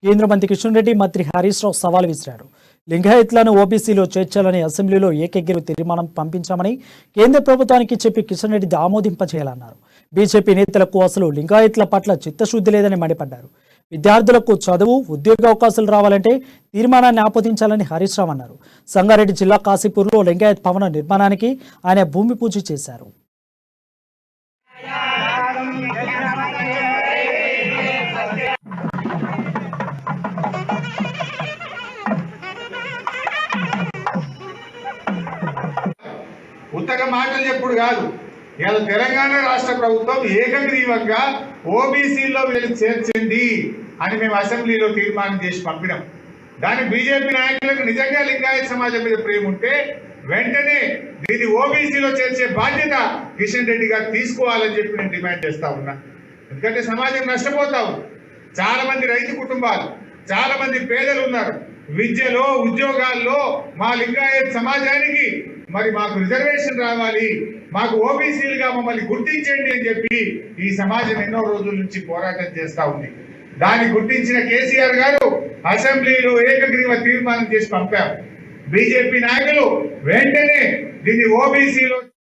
కేంద్ర మంత్రి కిషన్ రెడ్డి మంత్రి హరీష్ రావు సవాల్ విసిరారు. లింగాయత్లను ఓబీసీలో చేర్చాలని అసెంబ్లీలో ఏకగ్రీవ తీర్మానం పంపించామని కేంద్ర ప్రభుత్వానికి చెప్పి కిషన్ రెడ్డి ఆమోదింపచేయాలన్నారు. బీజేపీ నేతలకు అసలు లింగాయత్ల పట్ల చిత్తశుద్ధి లేదని మండిపడ్డారు. విద్యార్థులకు చదువు, ఉద్యోగ అవకాశాలు రావాలంటే తీర్మానాన్ని ఆమోదించాలని హరీష్ రావు అన్నారు. సంగారెడ్డి జిల్లా కాశీపూర్లో లింగాయత్ భవన నిర్మాణానికి ఆయన భూమి పూజ చేశారు. ఉత్తగా మాటలు చెప్పుడు కాదు. ఇలా తెలంగాణ రాష్ట్ర ప్రభుత్వం ఏకగ్రీవంగా ఓబీసీలో వీళ్ళని చేర్చండి అని మేము అసెంబ్లీలో తీర్మానం చేసి పంపినాం. దాని బీజేపీ నాయకులకు నిజంగా లింగాయత్ సమాజం మీద ప్రేమ ఉంటే వెంటనే దీన్ని ఓబీసీలో చేర్చే బాధ్యత కిషన్ రెడ్డి గారు తీసుకోవాలని చెప్పి నేను డిమాండ్ చేస్తా ఉన్నా. ఎందుకంటే సమాజం నష్టపోతా ఉంది. చాలా మంది రైతు కుటుంబాలు, చాలా మంది పేదలు ఉన్నారు. విద్యలో, ఉద్యోగాల్లో మా లింగాయత్ సమాజానికి మరి మాకు రిజర్వేషన్ రావాలి, మాకు ఓబీసీలుగా మమ్మల్ని గుర్తించండి అని చెప్పి ఈ సమాజం ఎన్నో రోజుల నుంచి పోరాటం చేస్తా ఉంది. దాన్ని గుర్తించిన కేసీఆర్ గారు అసెంబ్లీలో ఏకగ్రీవ తీర్మానం చేసి పంపారు. బీజేపీ నాయకులు వెంటనే దీన్ని ఓబీసీలో